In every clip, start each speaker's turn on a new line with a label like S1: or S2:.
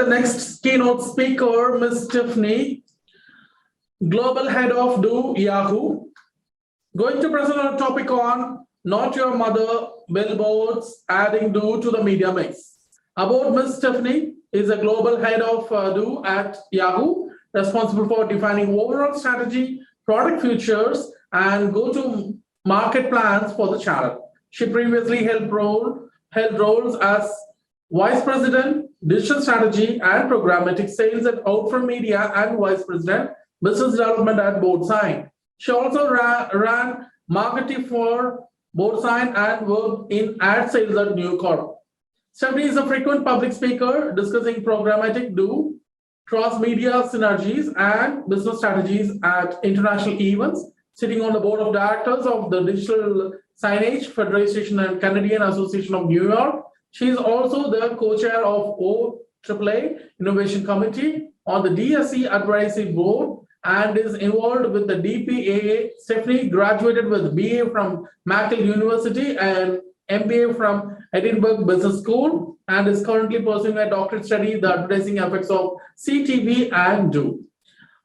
S1: next keynote speaker, Ms. Stephine, Global Head of DOOH Yahoo, going to present a topic on Not Your Mother, Billboards Adding DOOH to the Media Mix. About Ms. Stephine is a Global Head of DOOH at Yahoo, responsible for defining overall strategy, product features, and go-to-market plans for the channel. She previously held roles as Vice President, Digital Strategy and Programmatic Sales at Outfront Media and Vice President, Business Development at Boardsign. She also ran marketing for Boardsign and worked in ad sales at New Corp. Stephine is a frequent public speaker discussing programmatic DOOH, cross-media synergies, and business strategies at international events, sitting on the board of directors of the Digital Signage Federation and Canadian Association of New York. She is also the co-chair of OAAA Innovation Committee on the DSC Advisory Board and is involved with the DPAA. Stephine graduated with BA from McGill University and MBA from Edinburgh Business School and is currently pursuing a doctorate study, the advertising effects of CTV and DOOH.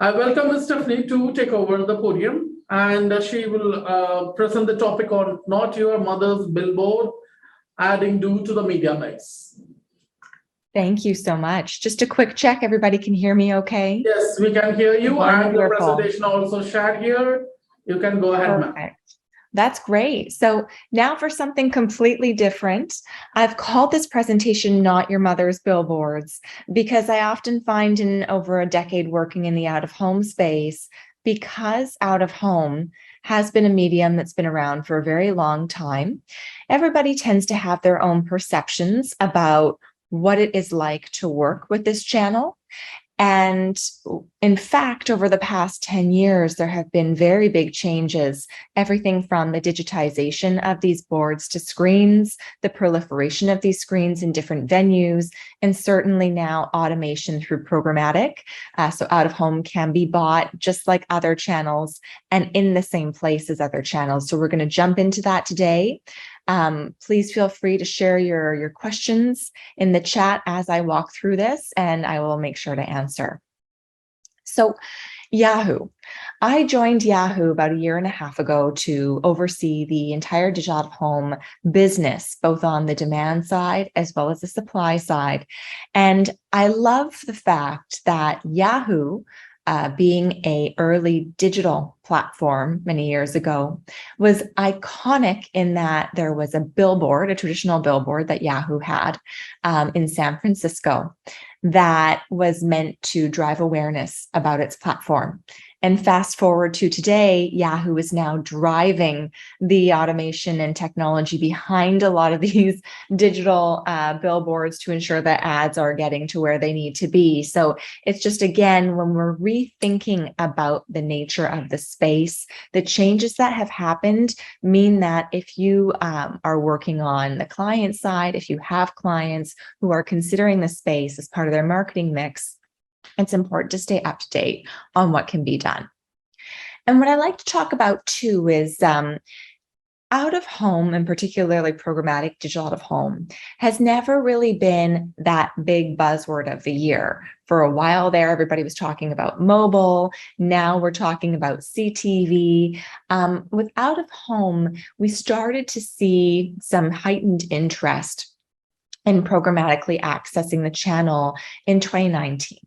S1: I welcome Ms. Stephine to take over the podium, and she will present the topic on Not Your Mother's Billboard, Adding DOOH to the Media Mix.
S2: Thank you so much. Just a quick check. Everybody can hear me okay?
S1: Yes, we can hear you.
S2: Wonderful.
S1: And the presentation also shared here. You can go ahead, ma'am.
S2: That's great. So now for something completely different, I've called this presentation Not Your Mother's Billboards because I often find in over a decade working in the out-of-home space, because out-of-home has been a medium that's been around for a very long time, everybody tends to have their own perceptions about what it is like to work with this channel. And in fact, over the past 10 years, there have been very big changes, everything from the digitization of these boards to screens, the proliferation of these screens in different venues, and certainly now automation through programmatic. So out of home can be bought just like other channels and in the same place as other channels. So we're going to jump into that today. Please feel free to share your questions in the chat as I walk through this, and I will make sure to answer. So Yahoo. I joined Yahoo about 1.5 years ago to oversee the entire digital out-of-home business, both on the demand side as well as the supply side. And I love the fact that Yahoo, being an early digital platform many years ago, was iconic in that there was a billboard, a traditional billboard that Yahoo had in San Francisco that was meant to drive awareness about its platform. And fast forward to today, Yahoo is now driving the automation and technology behind a lot of these digital billboards to ensure that ads are getting to where they need to be. So it's just, again, when we're rethinking about the nature of the space, the changes that have happened mean that if you are working on the client side, if you have clients who are considering the space as part of their marketing mix, it's important to stay up to date on what can be done. And what I like to talk about too is out of home, and particularly programmatic digital out of home, has never really been that big buzzword of the year. For a while there, everybody was talking about mobile. Now we're talking about CTV. With out of home, we started to see some heightened interest in programmatically accessing the channel in 2019.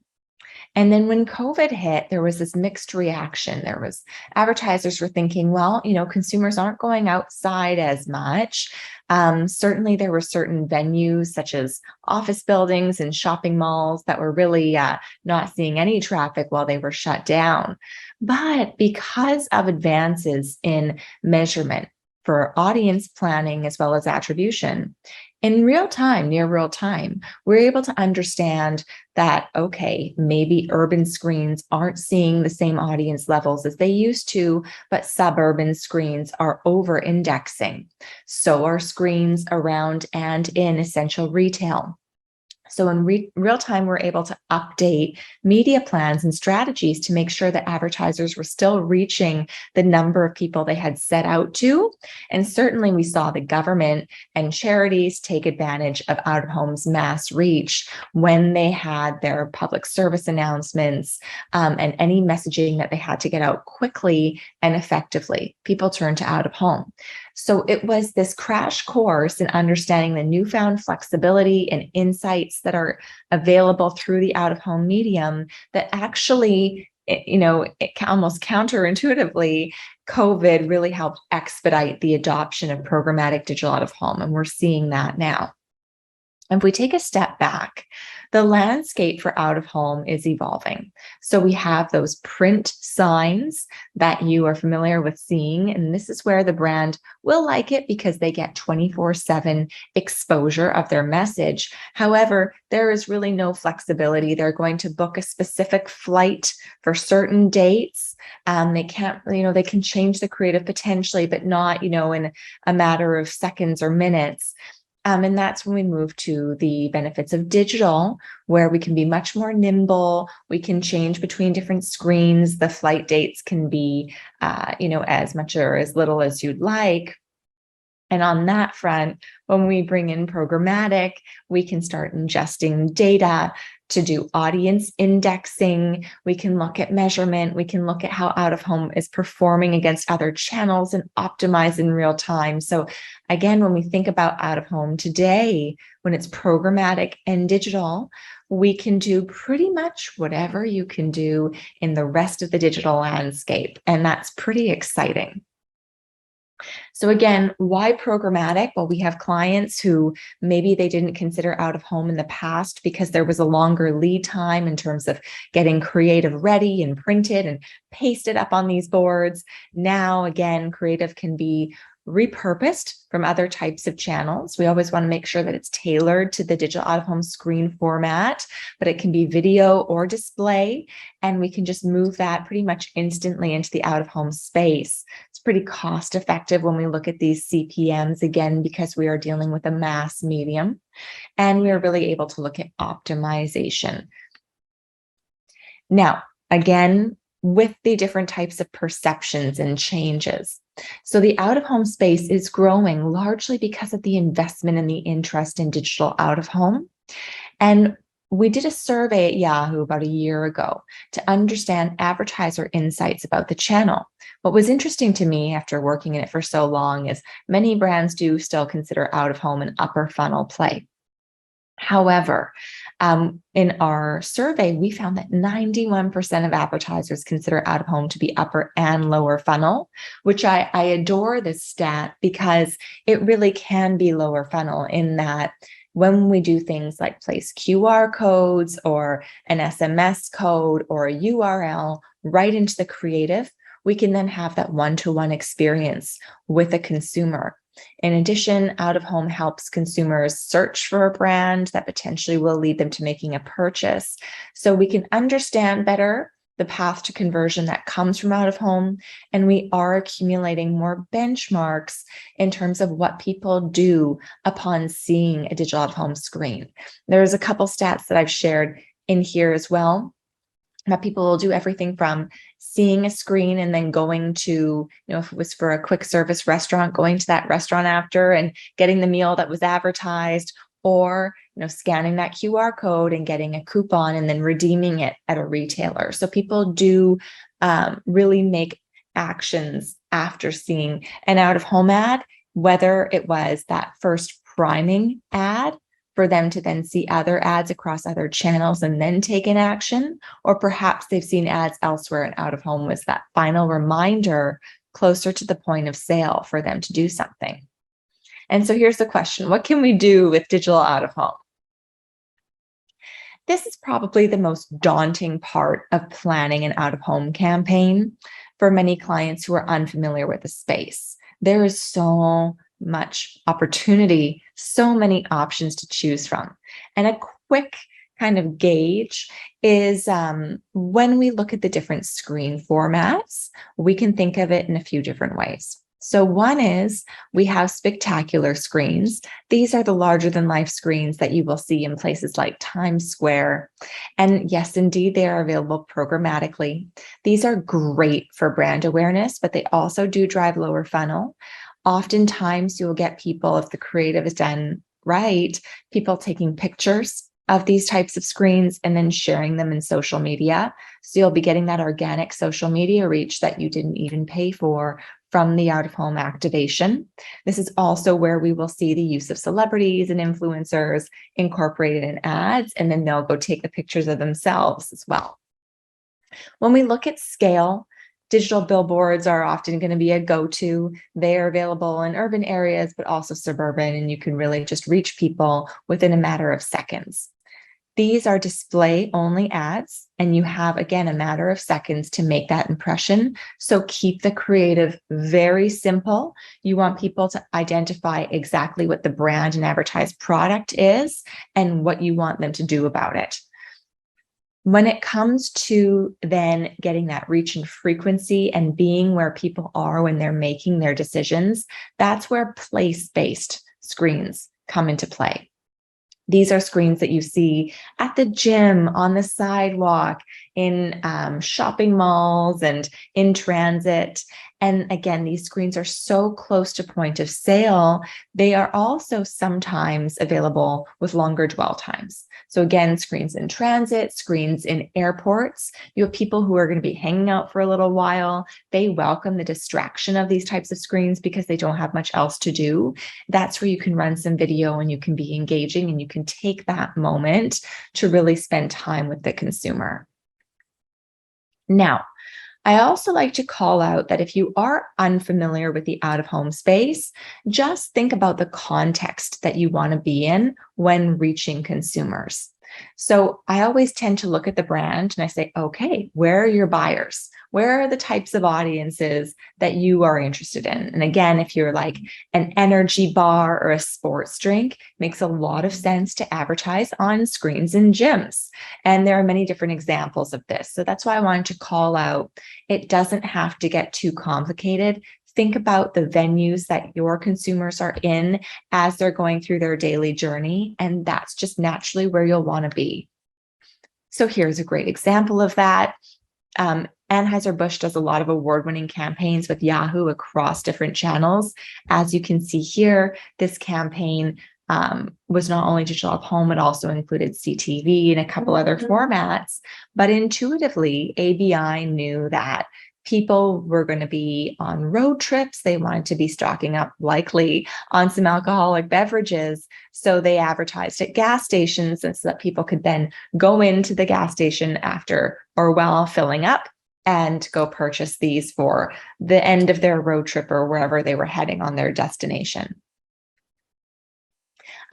S2: And then when COVID hit, there was this mixed reaction. There was advertisers were thinking, well, consumers aren't going outside as much. Certainly there were certain venues such as office buildings and shopping malls that were really not seeing any traffic while they were shut down. But because of advances in measurement for audience planning as well as attribution, in real time, near real time, we're able to understand that, okay, maybe urban screens aren't seeing the same audience levels as they used to, but suburban screens are over-indexing. So are screens around and in essential retail. So in real time, we're able to update media plans and strategies to make sure that advertisers were still reaching the number of people they had set out to. And certainly we saw the government and charities take advantage of out-of-home's mass reach when they had their public service announcements and any messaging that they had to get out quickly and effectively. People turned to out-of-home. So it was this crash course in understanding the newfound flexibility and insights that are available through the out-of-home medium that actually, almost counterintuitively, COVID really helped expedite the adoption of programmatic digital out-of-home, and we're seeing that now. If we take a step back, the landscape for out-of-home is evolving. So we have those print signs that you are familiar with seeing, and this is where the brand will like it because they get 24/7 exposure of their message. However, there is really no flexibility. They're going to book a specific flight for certain dates. They can't, they can change the creative potentially, but not, in a matter of seconds or minutes. And that's when we move to the benefits of digital, where we can be much more nimble. We can change between different screens. The flight dates can be, as much or as little as you'd like. And on that front, when we bring in programmatic, we can start ingesting data to do audience indexing. We can look at measurement. We can look at how out-of-home is performing against other channels and optimize in real time. So again, when we think about out-of-home today, when it's programmatic and digital, we can do pretty much whatever you can do in the rest of the digital landscape. And that's pretty exciting. So again, why programmatic? Well, we have clients who maybe they didn't consider out-of-home in the past because there was a longer lead time in terms of getting creative ready and printed and pasted up on these boards. Now, again, creative can be repurposed from other types of channels. We always want to make sure that it's tailored to the digital out-of-home screen format, but it can be video or display, and we can just move that pretty much instantly into the out-of-home space. It's pretty cost effective when we look at these CPMs, again, because we are dealing with a mass medium, and we are really able to look at optimization. Now, again, with the different types of perceptions and changes. So the out-of-home space is growing largely because of the investment and the interest in digital out-of-home. And we did a survey at Yahoo about a year ago to understand advertiser insights about the channel. What was interesting to me after working in it for so long is many brands do still consider out-of-home an upper funnel play. However, in our survey, we found that 91% of advertisers consider out-of-home to be upper and lower funnel, which I adore this stat because it really can be lower funnel in that when we do things like place QR codes or an SMS code or a URL right into the creative, we can then have that one-to-one experience with a consumer. In addition, out-of-home helps consumers search for a brand that potentially will lead them to making a purchase. So we can understand better the path to conversion that comes from out-of-home, and we are accumulating more benchmarks in terms of what people do upon seeing a digital out-of-home screen. There's a couple stats that I've shared in here as well. That people will do everything from seeing a screen and then going to, if it was for a quick service restaurant, going to that restaurant after and getting the meal that was advertised, or, scanning that QR code and getting a coupon and then redeeming it at a retailer. So people do really make actions after seeing an out-of-home ad, whether it was that first priming ad for them to then see other ads across other channels and then take an action, or perhaps they've seen ads elsewhere and out-of-home was that final reminder closer to the point of sale for them to do something. And so here's the question: what can we do with digital out-of-home? This is probably the most daunting part of planning an out-of-home campaign for many clients who are unfamiliar with the space. There is so much opportunity, so many options to choose from. And a quick kind of gauge is when we look at the different screen formats, we can think of it in a few different ways. So one is we have spectacular screens. These are the larger than life screens that you will see in places like Times Square. And yes, indeed, they are available programmatically. These are great for brand awareness, but they also do drive lower funnel. Oftentimes you'll get people, if the creative is done right, people taking pictures of these types of screens and then sharing them in social media. So you'll be getting that organic social media reach that you didn't even pay for from the out-of-home activation. This is also where we will see the use of celebrities and influencers incorporated in ads, and then they'll go take the pictures of themselves as well. When we look at scale, digital billboards are often going to be a go-to. They are available in urban areas, but also suburban, and you can really just reach people within a matter of seconds. These are display-only ads, and you have, again, a matter of seconds to make that impression. So keep the creative very simple. You want people to identify exactly what the brand and advertised product is and what you want them to do about it. When it comes to then getting that reach and frequency and being where people are when they're making their decisions, that's where place-based screens come into play. These are screens that you see at the gym, on the sidewalk, in shopping malls and in transit. And again, these screens are so close to point of sale. They are also sometimes available with longer dwell times. So again, screens in transit, screens in airports. You have people who are going to be hanging out for a little while. They welcome the distraction of these types of screens because they don't have much else to do. That's where you can run some video and you can be engaging and you can take that moment to really spend time with the consumer. Now, I also like to call out that if you are unfamiliar with the out-of-home space, just think about the context that you want to be in when reaching consumers. So I always tend to look at the brand and I say, okay, where are your buyers? Where are the types of audiences that you are interested in? And again, if you're like an energy bar or a sports drink, it makes a lot of sense to advertise on screens in gyms. And there are many different examples of this. So that's why I wanted to call out, it doesn't have to get too complicated. Think about the venues that your consumers are in as they're going through their daily journey, and that's just naturally where you'll want to be. So here's a great example of that. Anheuser-Busch does a lot of award-winning campaigns with Yahoo across different channels. As you can see here, this campaign was not only digital out of home, it also included CTV and a couple other formats. But intuitively, ABI knew that people were going to be on road trips. They wanted to be stocking up likely on some alcoholic beverages. So they advertised at gas stations and so that people could then go into the gas station after or while filling up and go purchase these for the end of their road trip or wherever they were heading on their destination.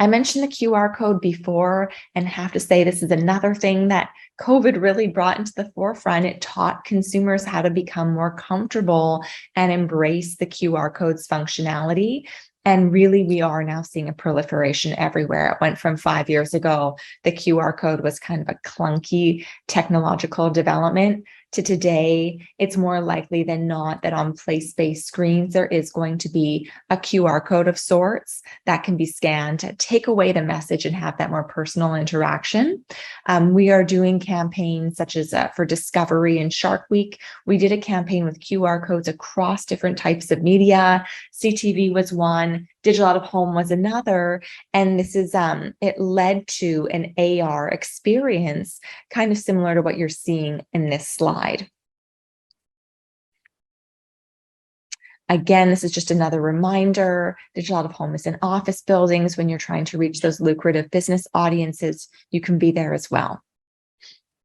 S2: I mentioned the QR code before and have to say this is another thing that COVID really brought into the forefront. It taught consumers how to become more comfortable and embrace the QR code's functionality. And really, we are now seeing a proliferation everywhere. It went from 5 years ago, the QR code was kind of a clunky technological development, to today, it's more likely than not that on place-based screens, there is going to be a QR code of sorts that can be scanned to take away the message and have that more personal interaction. We are doing campaigns such as for Discovery and Shark Week. We did a campaign with QR codes across different types of media. CTV was one, digital out of home was another, and this is it led to an AR experience kind of similar to what you're seeing in this slide. Again, this is just another reminder, digital out of home is in office buildings. When you're trying to reach those lucrative business audiences, you can be there as well.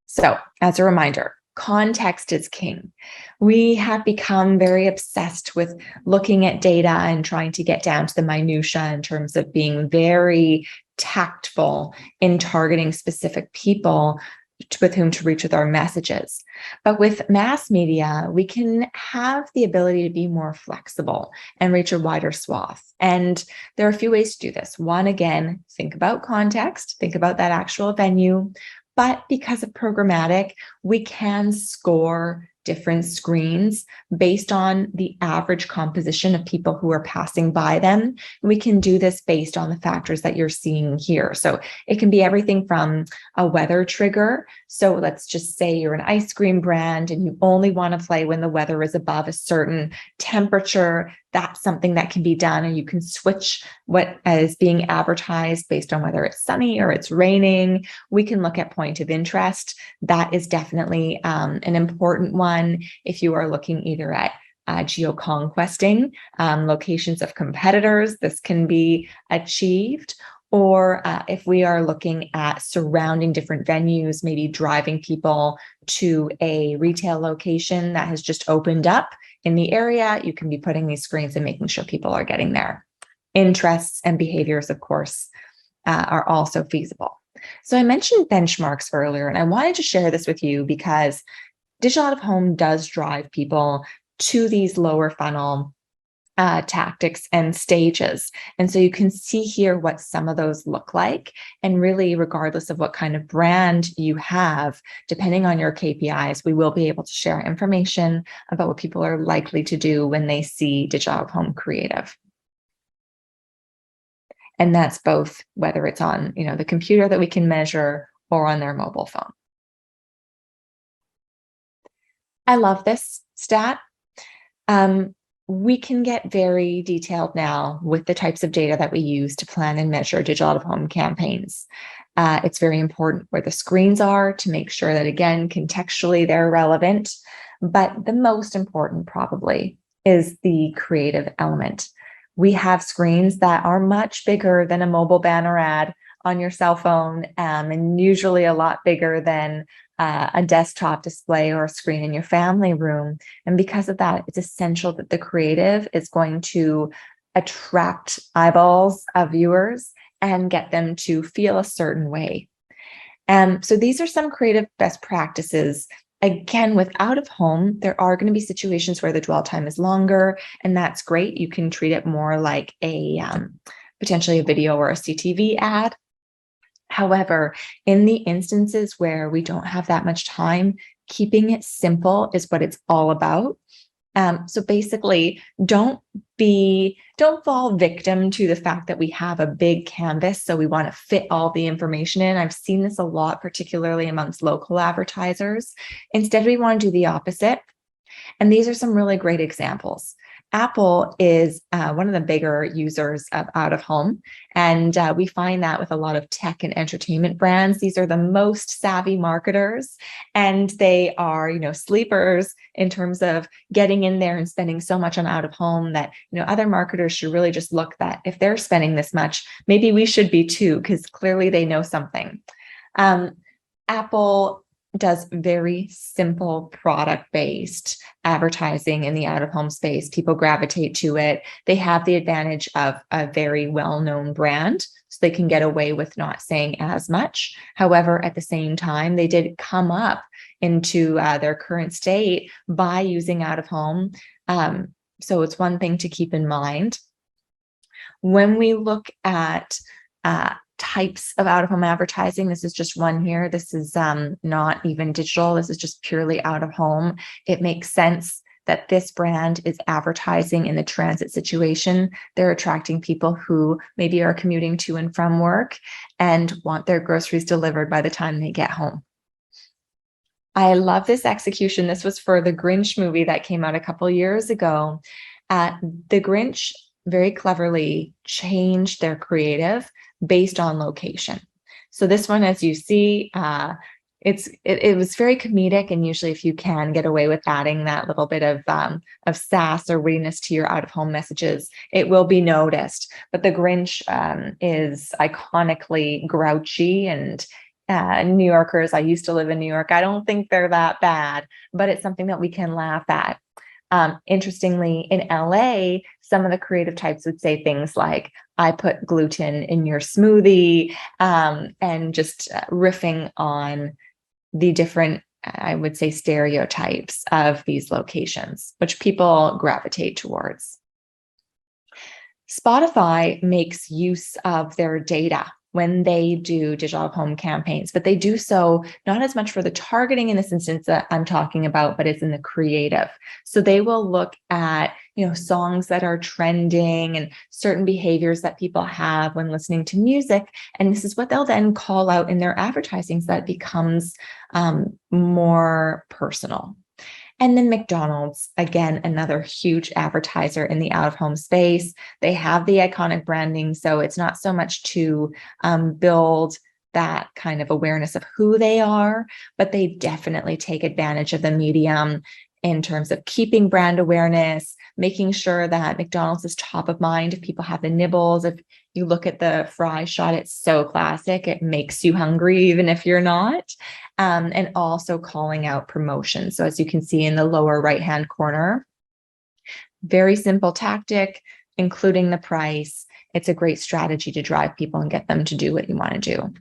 S2: So as a reminder, context is king. We have become very obsessed with looking at data and trying to get down to the minutia in terms of being very tactful in targeting specific people with whom to reach with our messages. But with mass media, we can have the ability to be more flexible and reach a wider swath. And there are a few ways to do this. One, again, think about context, think about that actual venue. But because of programmatic, we can score different screens based on the average composition of people who are passing by them. We can do this based on the factors that you're seeing here. So it can be everything from a weather trigger. So let's just say you're an ice cream brand and you only want to play when the weather is above a certain temperature. That's something that can be done, and you can switch what is being advertised based on whether it's sunny or it's raining. We can look at point of interest. That is definitely an important one if you are looking either at geo-conquesting locations of competitors. This can be achieved. Or if we are looking at surrounding different venues, maybe driving people to a retail location that has just opened up in the area, you can be putting these screens and making sure people are getting there. Interests and behaviors, of course, are also feasible. So I mentioned benchmarks earlier, and I wanted to share this with you because digital out of home does drive people to these lower funnel tactics and stages. And so you can see here what some of those look like. And really, regardless of what kind of brand you have, depending on your KPIs, we will be able to share information about what people are likely to do when they see digital out of home creative. And that's both whether it's on, the computer that we can measure or on their mobile phone. I love this stat. We can get very detailed now with the types of data that we use to plan and measure digital out of home campaigns. It's very important where the screens are to make sure that, again, contextually they're relevant. But the most important probably is the creative element. We have screens that are much bigger than a mobile banner ad on your cell phone, and usually a lot bigger than a desktop display or a screen in your family room. And because of that, it's essential that the creative is going to attract eyeballs of viewers and get them to feel a certain way. So these are some creative best practices. Again, with out of home, there are going to be situations where the dwell time is longer, and that's great. You can treat it more like a potentially a video or a CTV ad. However, in the instances where we don't have that much time, keeping it simple is what it's all about. So basically, don't fall victim to the fact that we have a big canvas, so we want to fit all the information in. I've seen this a lot, particularly amongst local advertisers. Instead, we want to do the opposite. And these are some really great examples. Apple is one of the bigger users of out of home. And we find that with a lot of tech and entertainment brands. These are the most savvy marketers, and they are, sleepers in terms of getting in there and spending so much on out of home that, other marketers should really just look that if they're spending this much, maybe we should be too, because clearly they know something. Apple does very simple product-based advertising in the out-of-home space. People gravitate to it. They have the advantage of a very well-known brand, so they can get away with not saying as much. However, at the same time, they did come up into their current state by using out-of-home. So it's one thing to keep in mind. When we look at types of out-of-home advertising, this is just one here. This is not even digital. This is just purely out-of-home. It makes sense that this brand is advertising in the transit situation. They're attracting people who maybe are commuting to and from work and want their groceries delivered by the time they get home. I love this execution. This was for the Grinch movie that came out a couple years ago. The Grinch very cleverly changed their creative based on location. So this one, as you see, it was very comedic, and usually if you can get away with adding that little bit of sass or wittiness to your out-of-home messages, it will be noticed. But the Grinch is iconically grouchy, and New Yorkers, I used to live in New York, I don't think they're that bad, but it's something that we can laugh at. Interestingly, in LA, some of the creative types would say things like, I put gluten in your smoothie, and just riffing on the different, I would say, stereotypes of these locations, which people gravitate towards. Spotify makes use of their data when they do digital out-of-home campaigns, but they do so not as much for the targeting in this instance that I'm talking about, but it's in the creative. So they will look at, songs that are trending and certain behaviors that people have when listening to music. And this is what they'll then call out in their advertising, so that it becomes more personal. And then McDonald's, again, another huge advertiser in the out-of-home space. They have the iconic branding, so it's not so much to build that kind of awareness of who they are, but they definitely take advantage of the medium in terms of keeping brand awareness, making sure that McDonald's is top of mind if people have the nibbles. If you look at the fry shot, it's so classic. It makes you hungry, even if you're not. And also calling out promotion. So as you can see in the lower right-hand corner, very simple tactic, including the price. It's a great strategy to drive people and get them to do what you want to do.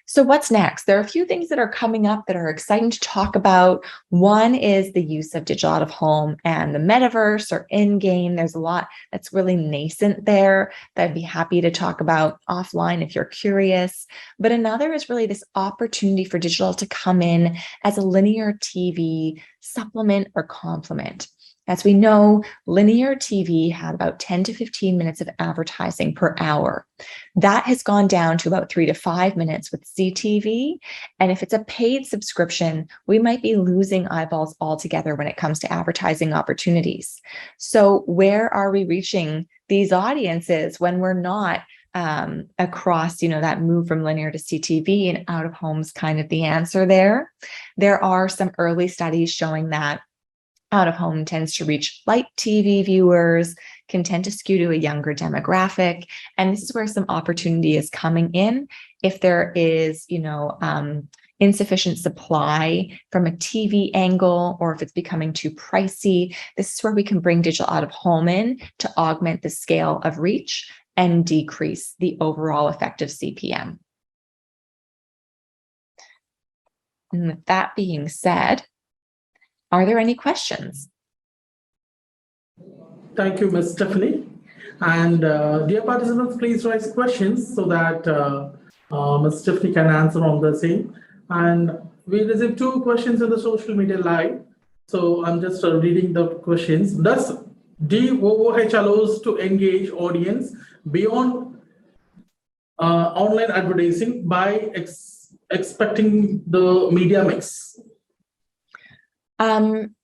S2: So what's next? There are a few things that are coming up that are exciting to talk about. One is the use of digital out of home and the metaverse or in-game. There's a lot that's really nascent there that I'd be happy to talk about offline if you're curious. But another is really this opportunity for digital to come in as a linear TV supplement or complement. As we know, linear TV had about 10 to 15 minutes of advertising per hour. That has gone down to about 3 to 5 minutes with CTV. And if it's a paid subscription, we might be losing eyeballs altogether when it comes to advertising opportunities. So where are we reaching these audiences when we're not across, that move from linear to CTV, and out of home's kind of the answer there? There are some early studies showing that out of home tends to reach light TV viewers, can tend to skew to a younger demographic. And this is where some opportunity is coming in. If there is, insufficient supply from a TV angle, or if it's becoming too pricey, this is where we can bring digital out of home in to augment the scale of reach and decrease the overall effective CPM. And with that being said, are there any questions?
S1: Thank you, Ms. Stephanie. And dear participants, please raise questions so that Ms. Stephanie can answer on the same. And we received 2 questions in the social media live. So I'm just reading the questions. Does DOOH allows to engage audience beyond online advertising by expecting the media mix?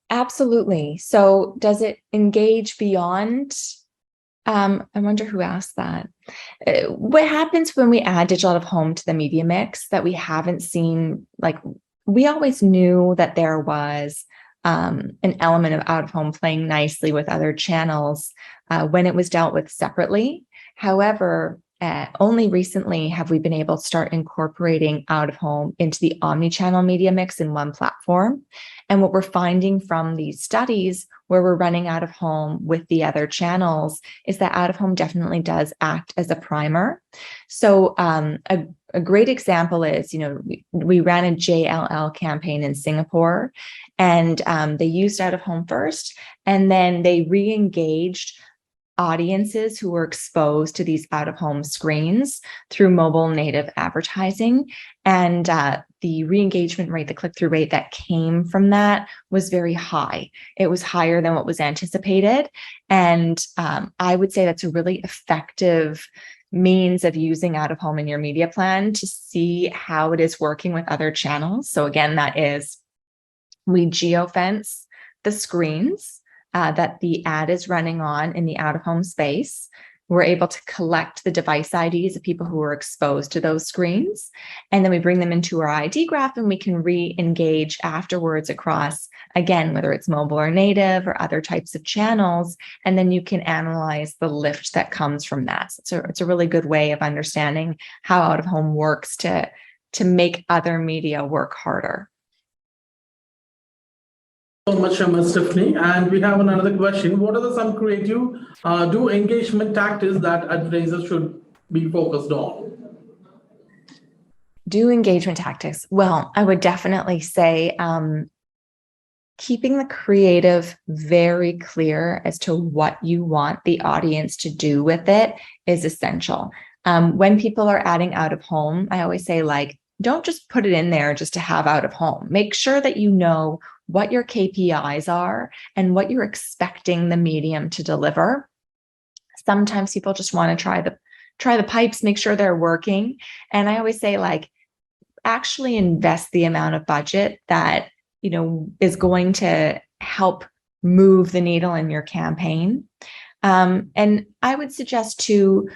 S2: Absolutely. So does it engage beyond? I wonder who asked that. What happens when we add digital out of home to the media mix that we haven't seen? Like, we always knew that there was an element of out of home playing nicely with other channels when it was dealt with separately. However, only recently have we been able to start incorporating out of home into the omni-channel media mix in one platform. And what we're finding from these studies where we're running out of home with the other channels is that out of home definitely does act as a primer. So a great example is, we ran a JLL campaign in Singapore, and they used out of home first, and then they re-engaged audiences who were exposed to these out-of-home screens through mobile native advertising. And the re-engagement rate, the click-through rate that came from that was very high. It was higher than what was anticipated. And I would say that's a really effective means of using out-of-home in your media plan to see how it is working with other channels. So again, that is, we geofence the screens that the ad is running on in the out-of-home space. We're able to collect the device IDs of people who are exposed to those screens. And then we bring them into our ID graph, and we can re-engage afterwards across, again, whether it's mobile or native or other types of channels. And then you can analyze the lift that comes from that. So it's a really good way of understanding how out-of-home works to make other media work harder.
S1: So much, Ms. Stephanie. And we have another question. What are some creative engagement tactics that advertisers should be focused on?
S2: Do engagement tactics. Well, I would definitely say keeping the creative very clear as to what you want the audience to do with it is essential. When people are adding out of home, I always say, like, don't just put it in there just to have out of home. Make sure that you know what your KPIs are and what you're expecting the medium to deliver. Sometimes people just want to try the pipes, make sure they're working. And I always say, like, actually invest the amount of budget that, is going to help move the needle in your campaign. And I would suggest to,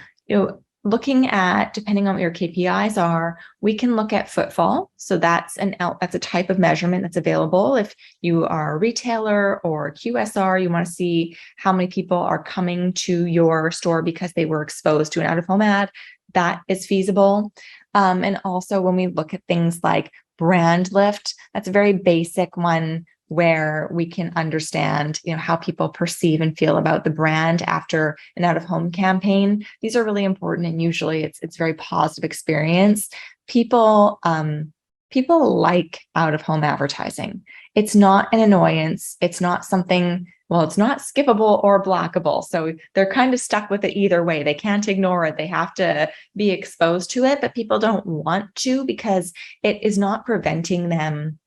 S2: looking at, depending on what your KPIs are, we can look at footfall. So that's a type of measurement that's available. If you are a retailer or QSR, you want to see how many people are coming to your store because they were exposed to an out-of-home ad. That is feasible. And also when we look at things like brand lift, that's a very basic one where we can understand, how people perceive and feel about the brand after an out-of-home campaign. These are really important, and usually it's very positive experience. People like out-of-home advertising. It's not an annoyance. It's not something, it's not skippable or blockable. So they're kind of stuck with it either way. They can't ignore it. They have to be exposed to it, but people don't want to because it is not preventing them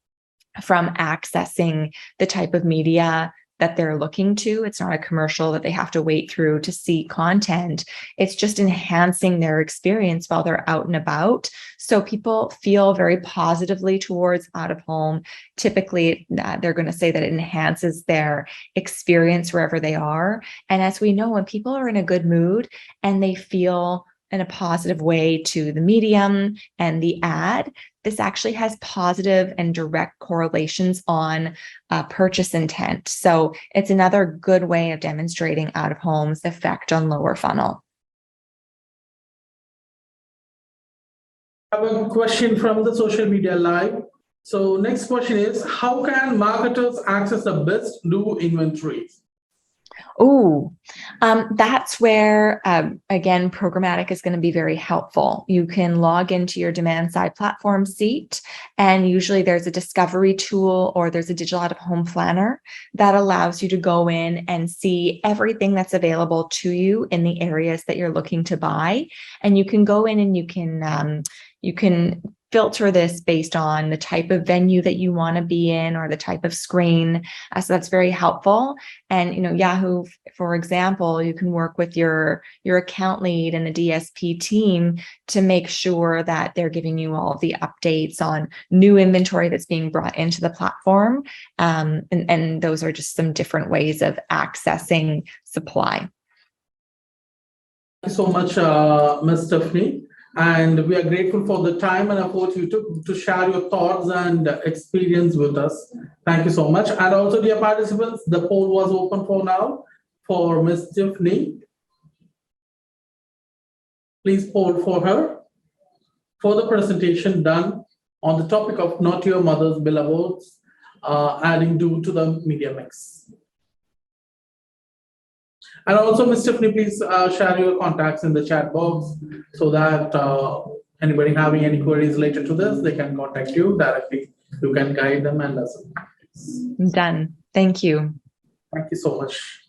S2: from accessing the type of media that they're looking to. It's not a commercial that they have to wait through to see content. It's just enhancing their experience while they're out and about. So people feel very positively towards out of home. Typically, they're going to say that it enhances their experience wherever they are. And as we know, when people are in a good mood and they feel in a positive way to the medium and the ad, this actually has positive and direct correlations on purchase intent. So it's another good way of demonstrating out of home's effect on lower funnel.
S1: I have a question from the social media live. So next question is, how can marketers access the best DOOH inventories?
S2: That's where, again, programmatic is going to be very helpful. You can log into your demand side platform seat, and usually there's a discovery tool or there's a digital out-of-home planner that allows you to go in and see everything that's available to you in the areas that you're looking to buy. And you can go in and you can filter this based on the type of venue that you want to be in or the type of screen. So that's very helpful. And, Yahoo, for example, you can work with your account lead and the DSP team to make sure that they're giving you all the updates on new inventory that's being brought into the platform. And those are just some different ways of accessing supply.
S1: Thank you so much, Ms. Stephine. And we are grateful for the time and effort you took to share your thoughts and experience with us. Thank you so much. And also, dear participants, the poll was open for now for Ms. Stephine. Please poll for her for the presentation done on the topic of Not Your Mother's Billboards, adding DOOH to the media mix. And also, Ms. Stephine, please share your contacts in the chat box so that anybody having any queries related to this, they can contact you directly. You can guide them and listen.
S2: Done. Thank you.
S1: Thank you so much.